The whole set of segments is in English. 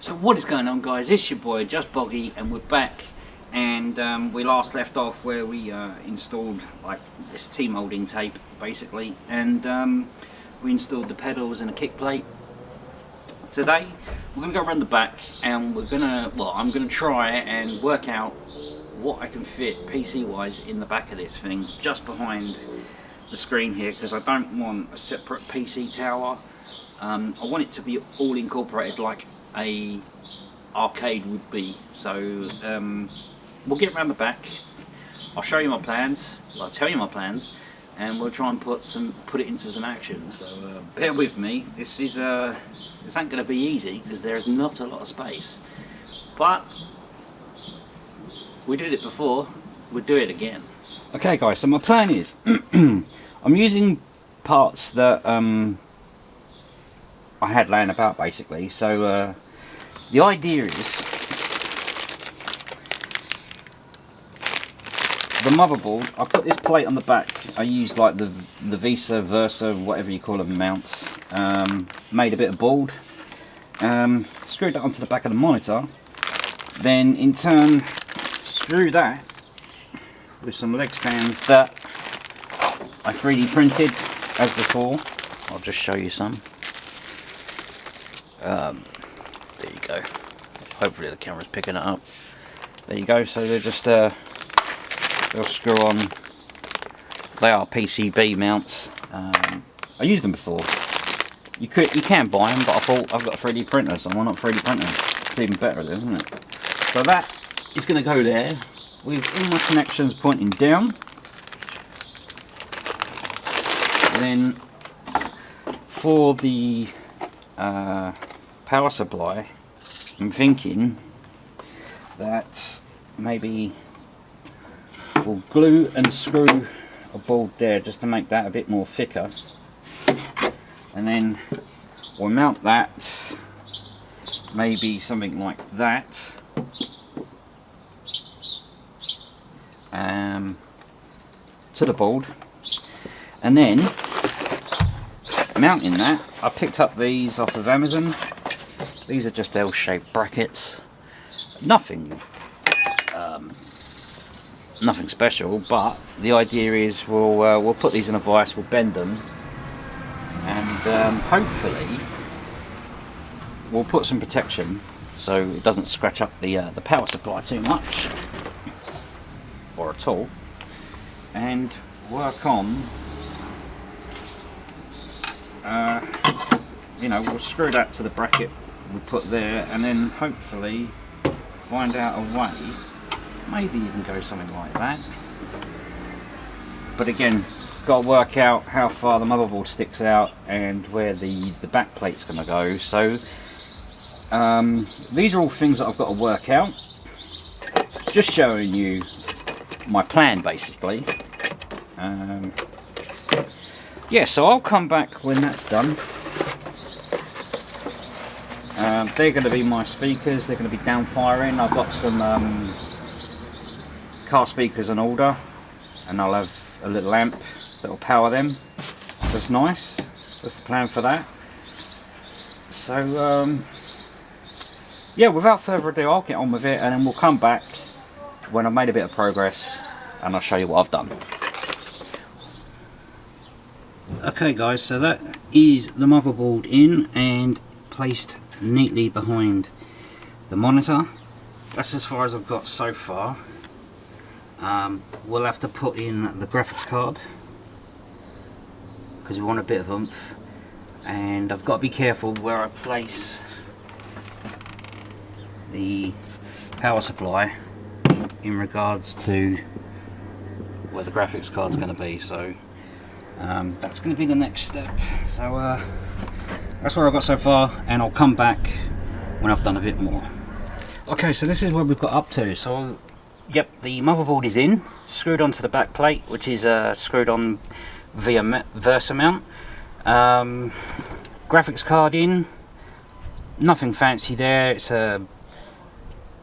So what is going on, guys? It's your boy Just Boggy, and we're back. And we last left off where we installed like this T-molding tape basically, and we installed the pedals and a kick plate. Today we're gonna go around the back, and I'm gonna try and work out what I can fit PC wise in the back of this thing, just behind the screen here, because I don't want a separate PC tower. I want it to be all incorporated like a arcade would be. So we'll get around the back, I'll show you my plans, I'll tell you my plans, and we'll try and put it into some action. So bear with me. This ain't going to be easy because there's not a lot of space, but we did it before, we'll do it again. Okay guys, so my plan is I'm using parts that I had laying about basically. So the idea is the motherboard, I put this plate on the back. I used like the Versa, whatever you call them, mounts. Made a bit of board, screwed that onto the back of the monitor, then in turn screw that with some leg stands that I 3D printed as before. I'll just show you some. There you go. Hopefully the camera's picking it up. There you go. So they're just they'll screw on. They are PCB mounts. I used them before. You can buy them, but I thought I've got a 3D printer, so why not 3D printer? It's even better, isn't it? So that is going to go there with all my connections pointing down. Then for the power supply, I'm thinking that maybe we'll glue and screw a board there just to make that a bit more thicker, and then we'll mount that maybe something like that to the board, and then mounting that, I picked up these off of Amazon. These are just L-shaped brackets, nothing special, but the idea is we'll put these in a vise, we'll bend them, and hopefully we'll put some protection so it doesn't scratch up the power supply too much or at all, and work on you know, we'll screw that to the bracket we put there, and then hopefully find out a way, maybe even go something like that. But again, got to work out how far the motherboard sticks out and where the back plate's going to go. So these are all things that I've got to work out. Just showing you my plan basically. Yeah, so I'll come back when that's done. They're going to be my speakers, they're going to be down firing. I've got some car speakers on order, and I'll have a little amp that will power them. So that's nice, that's the plan for that. So yeah, without further ado, I'll get on with it, and then we'll come back when I've made a bit of progress and I'll show you what I've done. Okay guys, so that is the motherboard in and placed neatly behind the monitor. That's as far as I've got so far. We'll have to put in the graphics card because we want a bit of oomph, and I've got to be careful where I place the power supply in regards to where the graphics card's going to be. So that's going to be the next step. So that's where I've got so far, and I'll come back when I've done a bit more. Okay, so this is where we've got up to. So yep, the motherboard is in, screwed onto the back plate, which is screwed on via Versa mount. Graphics card in, nothing fancy there. It's a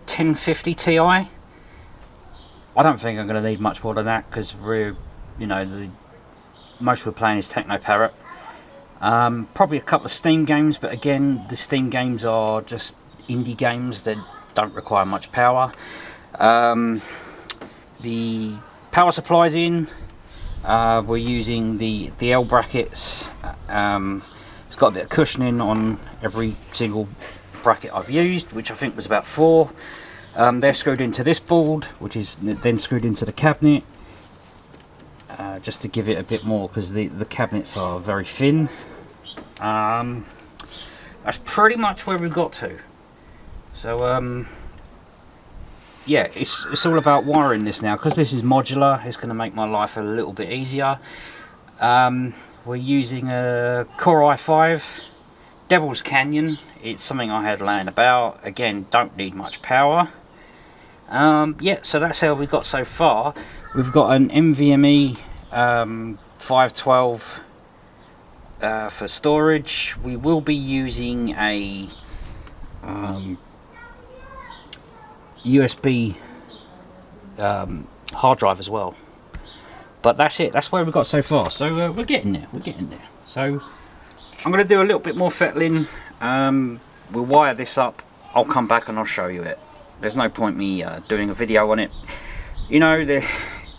1050 Ti. I don't think I'm going to need much more than that because we're, you know, most we're playing is Techno Parrot. Probably a couple of Steam games, but again, the Steam games are just indie games that don't require much power. The power supply's in. We're using the L brackets. It's got a bit of cushioning on every single bracket I've used, which I think was about 4. They're screwed into this board, which is then screwed into the cabinet, just to give it a bit more, because the cabinets are very thin. That's pretty much where we've got to. So yeah, it's all about wiring this now, because this is modular. It's going to make my life a little bit easier. We're using a Core i5 Devil's Canyon. It's something I had laying about. Again, don't need much power. Yeah, so that's how we've got so far. We've got an NVMe 512 for storage. We will be using a USB hard drive as well. But that's it. That's where we've got so far. So we're getting there. We're getting there. So I'm going to do a little bit more fettling. We'll wire this up. I'll come back and I'll show you it. There's no point me doing a video on it. You know,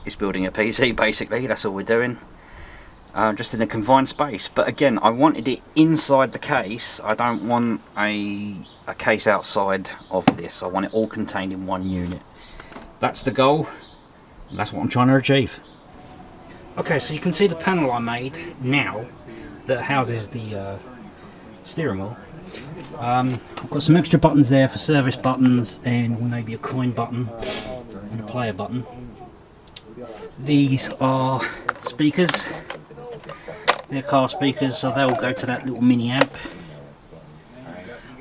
it's building a PC basically. That's all we're doing. Just in a confined space. But again, I wanted it inside the case. I don't want a case outside of this. I want it all contained in one unit. That's the goal. And that's what I'm trying to achieve. Okay, so you can see the panel I made now that houses the steering wheel. I've got some extra buttons there for service buttons and maybe a coin button and a player button. These are speakers. They're car speakers, so they'll go to that little mini amp.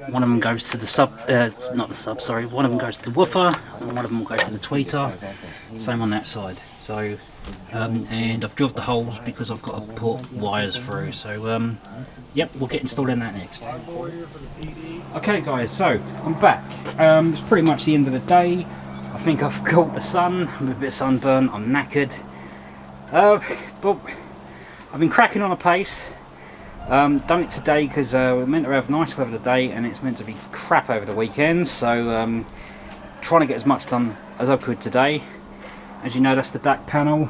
One of them goes to the sub, not the sub, sorry. One of them goes to the woofer, and one of them will go to the tweeter. Same on that side. So, and I've drilled the holes because I've got to put wires through. So, yep, we'll get installing that next. Okay, guys, so I'm back. It's pretty much the end of the day. I think I've caught the sun. I'm a bit sunburned. I'm knackered. But I've been cracking on a pace. Done it today because we're meant to have nice weather today and it's meant to be crap over the weekend, so trying to get as much done as I could today. As you know, that's the back panel.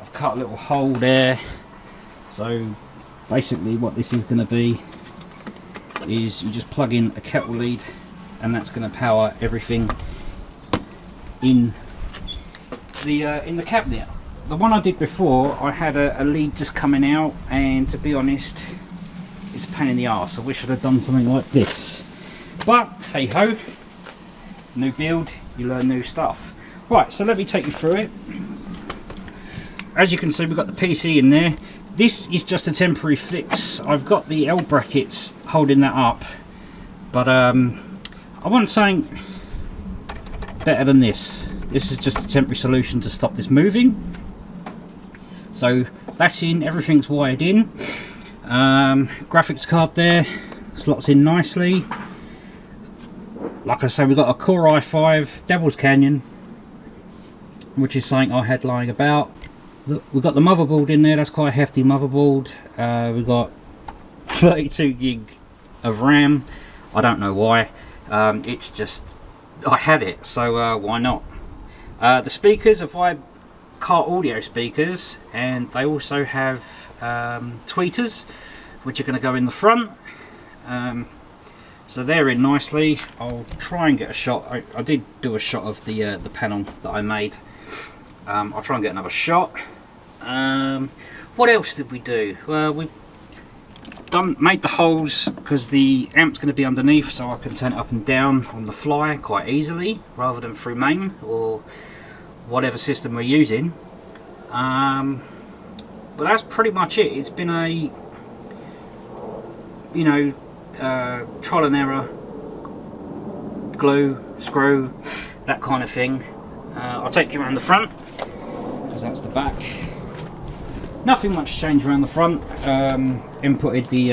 I've cut a little hole there, so basically what this is going to be is you just plug in a kettle lead and that's going to power everything in the cabinet. The one I did before, I had a lead just coming out, and to be honest, it's a pain in the arse. I wish I'd have done something like this. But, hey ho, new build, you learn new stuff. Right, so let me take you through it. As you can see, we've got the PC in there. This is just a temporary fix. I've got the L brackets holding that up, but I want something better than this. This is just a temporary solution to stop this moving. So that's in, everything's wired in. Graphics card there, slots in nicely. Like I say, we've got a Core i5 Devil's Canyon, which is something I had lying about. Look, we've got the motherboard in there, that's quite a hefty motherboard. We've got 32 gig of RAM. I don't know why. It's just, I had it, so why not? The speakers are Vibe car audio speakers, and they also have tweeters which are going to go in the front, so they're in nicely. I'll try and get a shot. I did do a shot of the panel that I made. I'll try and get another shot. What else did we do? We've made the holes because the amp's going to be underneath, so I can turn it up and down on the fly quite easily rather than through main or whatever system we're using. But that's pretty much it. It's been a, you know, trial and error, glue, screw, that kind of thing. I'll take you around the front because that's the back. Nothing much changed around the front. Inputted the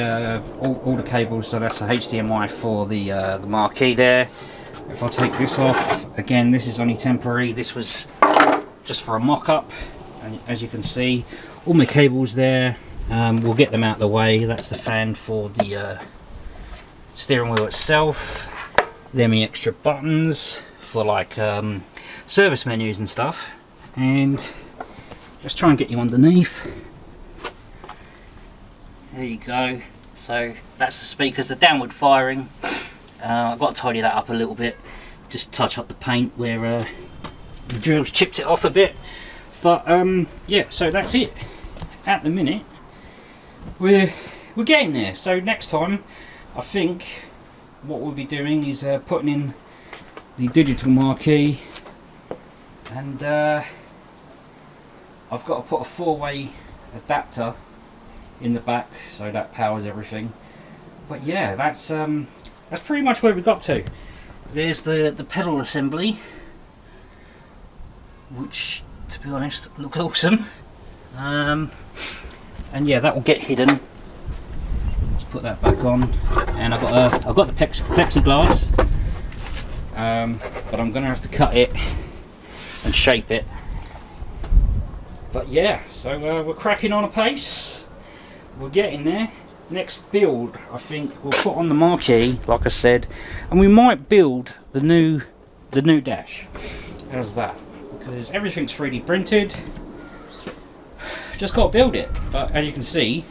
all the cables, so that's the HDMI for the marquee there. If I take this off, again, this is only temporary. This was just for a mock-up, and as you can see, all my cables there. We'll get them out of the way. That's the fan for the steering wheel itself. them extra buttons for like service menus and stuff. And just try and get you underneath. There you go. So that's the speakers, the downward firing. I've got to tidy that up a little bit, just touch up the paint where the drill's chipped it off a bit. But yeah, so that's it. At the minute, we're getting there. So next time, I think what we'll be doing is putting in the digital marquee, and I've got to put a 4-way adapter in the back so that powers everything. But yeah, that's pretty much where we got to. There's the pedal assembly, which, to be honest, looks awesome. And yeah, that will get hidden. Let's put that back on. And I've got the plexiglass, but I'm gonna have to cut it and shape it. But yeah, so we're cracking on a pace. We're getting there. Next build, I think we'll put on the marquee, like I said, and we might build the new dash as that, because everything's 3D printed. Just got to build it. But as you can see,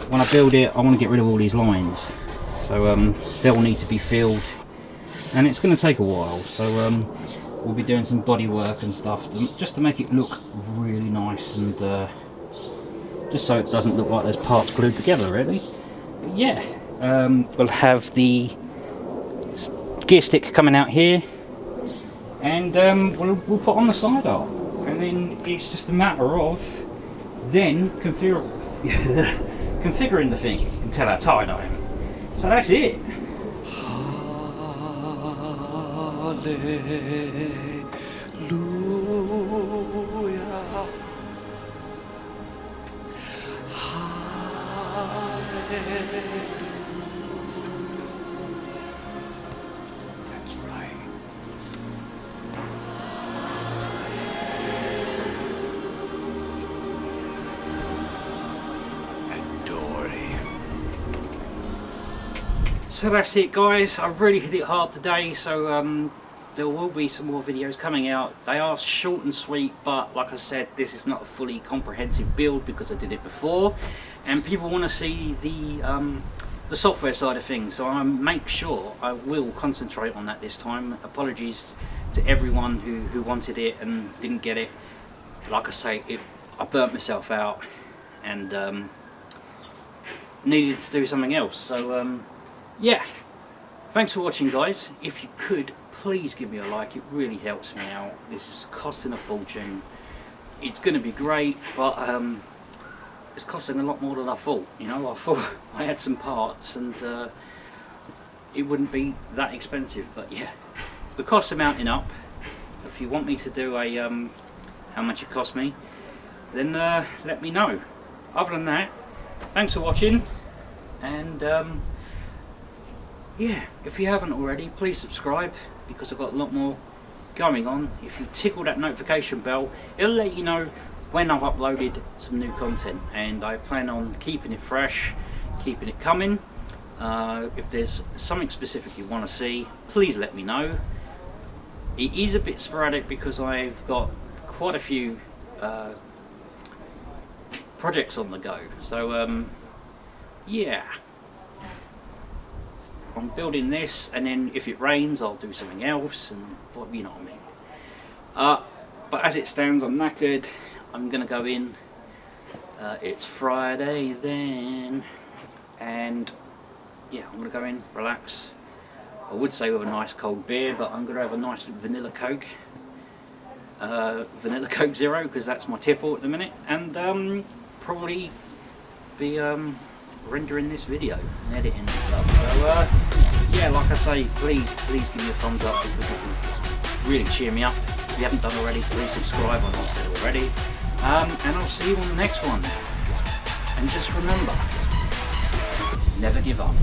when I build it, I want to get rid of all these lines, so they'll need to be filled, and it's going to take a while. So we'll be doing some body work and stuff just to make it look really nice, and just so it doesn't look like there's parts glued together, really. But yeah, we'll have the gear stick coming out here, and we'll put on the side art, and then it's just a matter of then configuring the thing. You can tell how tired I am. So that's it. That's right. Adore him. So that's it, guys. I've really hit it hard today, so there will be some more videos coming out. They are short and sweet, but like I said, this is not a fully comprehensive build because I did it before, and people want to see the software side of things, so I make sure I will concentrate on that this time. Apologies to everyone who wanted it and didn't get it. Like I say, I burnt myself out and needed to do something else. So yeah, thanks for watching, guys. If you could, please give me a like. It really helps me out. This is costing a fortune. It's going to be great, but it's costing a lot more than I thought. You know, I thought I had some parts and it wouldn't be that expensive, but yeah, the costs are mounting up. If you want me to do a how much it cost me, then let me know. Other than that, thanks for watching, and yeah, if you haven't already, please subscribe, because I've got a lot more going on. If you tickle that notification bell, it'll let you know when I've uploaded some new content, and I plan on keeping it fresh, keeping it coming. If there's something specific you want to see, please let me know. It is a bit sporadic because I've got quite a few projects on the go, so yeah, I'm building this, and then if it rains I'll do something else, and you know what I mean. But as it stands, I'm knackered. I'm gonna go in. It's Friday then, and yeah, I'm gonna go in, relax. I would say with a nice cold beer, but I'm gonna have a nice vanilla Coke, vanilla Coke Zero, because that's my tipple at the minute, and probably be rendering this video and editing and stuff. So yeah, like I say, please give me a thumbs up, because it will really cheer me up. If you haven't done already, please subscribe. I've not said it already. And I'll see you on the next one. And just remember, never give up.